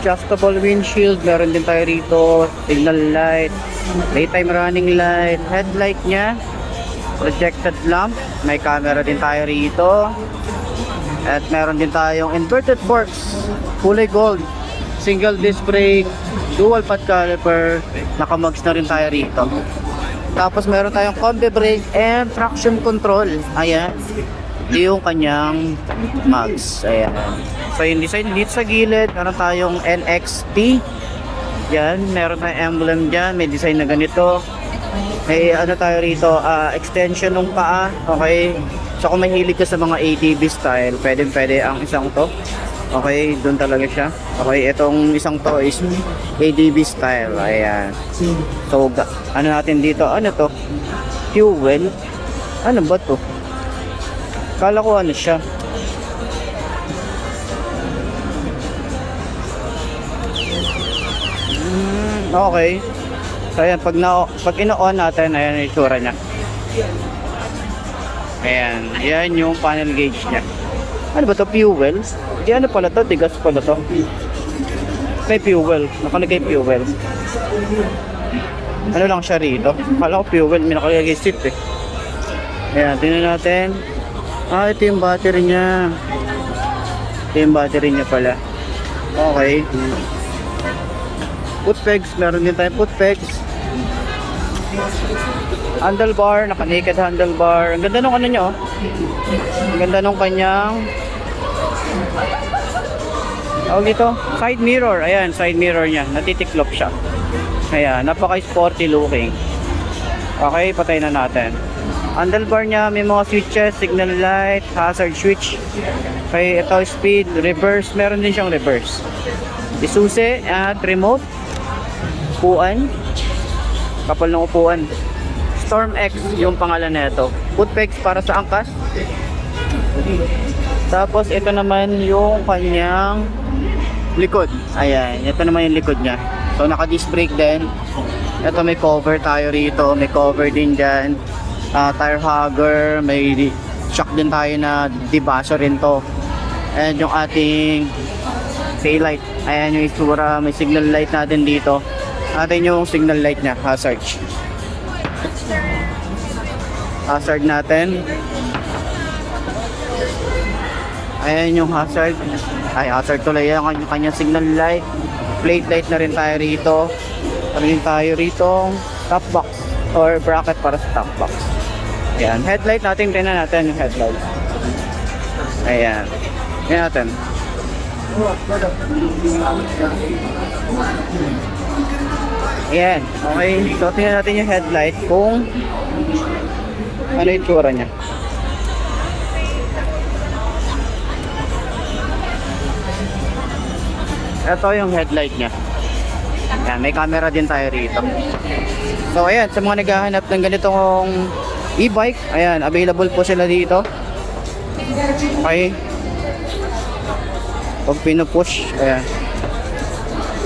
Adjustable windshield, meron din tayo rito. Signal light, daytime running light, headlight nya, projected lamp, may camera din tayo rito. At meron din tayong inverted forks, kulay gold, single disc brake, dual pad caliper, naka-mugs na rin tayo rito. Tapos meron tayong combi brake and traction control. Ayan, yung kanyang mugs. Ayan. So yung design dito sa gilid, meron tayong NXT. Yan, meron tayong emblem dyan, may design na ganito. May ano tayo rito, extension ng paa. Okay, so kung mahilig ka sa mga ATV style, pwede ang isang to. Okay, doon talaga siya. Okay, itong isang to is ATV style. Ayan. So ano natin dito, ano to, fuel, ano ba to, kala ko ano siya, okay. So ayan, pag ino-on natin, ayan yung itsura nya. Ayan, yan yung panel gauge nya. Ano ba to, fuel? Di ano pala to, tigas pala to. May fuel, nakalagay fuel. Ano lang siya rito, kala ko fuel, may nakalagay seat eh. Ayan, tingnan natin. Ito yung battery nya. Ito yung battery nya pala. Okay. Foot pegs, meron din tayong foot pegs. Handlebar, naka-naked handlebar. Ang ganda nung ano nyo, ang ganda nung kanyang dito, side mirror. Ayan, side mirror nya, natitiklop siya. Ayan, napaka-sporty looking. Okay, patay na natin. Handlebar nya, may mga switches, signal light, hazard switch. Okay, ito speed, reverse, meron din siyang reverse. Isusi at remote. Upuan, kapal ng upuan. Storm X yung pangalan nito. Foot pegs para sa angkas. Tapos ito naman yung kanyang likod. Ayan, ito naman yung likod nya. So naka disc brake din. Ito may cover tayo rito, may cover din dyan. Tire hugger, may shock din tayo na debasser rin to. And yung ating tail light, ayan yung itsura, may signal light natin dito. Atin yung signal light nya, hazard. Hazard natin. Ayan yung hazard. Ay, hazard tuloy yan, yung kanyang signal light. Plate light na rin tayo rito. Rin tayo rito top box or bracket para sa top box. Ayan, headlight natin, tingnan natin yung headlight. Ayan, tingnan natin. Ayan, okay. So tingnan natin yung headlight kung ano yung tsura nya. Ito yung headlight nya. Ayan, may camera din tayo rito. So ayan, sa mga naghahanap ng ganitong e-bike, ayan, available po sila dito. Okay. Pag pinupush, ayan,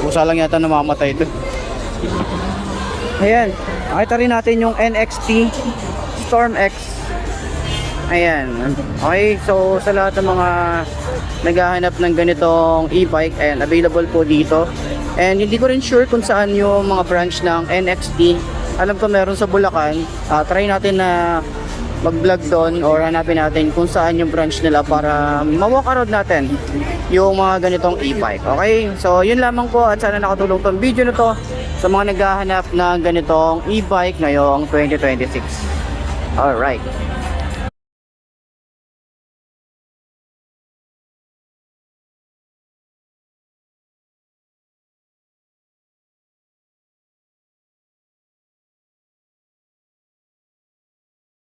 pusa lang yata namamatay ito. Ayan, nakita rin natin yung NXT Storm X. Ayan, okay. So sa lahat ng mga naghahanap ng ganitong e-bike, ayan, available po dito. And hindi ko rin sure kung saan yung mga branch ng NXT. Alam ko meron sa Bulacan. Try natin na mag-vlog doon or hanapin natin kung saan yung branch nila para ma-walk around natin yung mga ganitong e-bike. Okay, so yun lamang po at sana nakatulong tong video na to sa mga naghahanap ng ganitong e-bike ngayong 2026. Alright.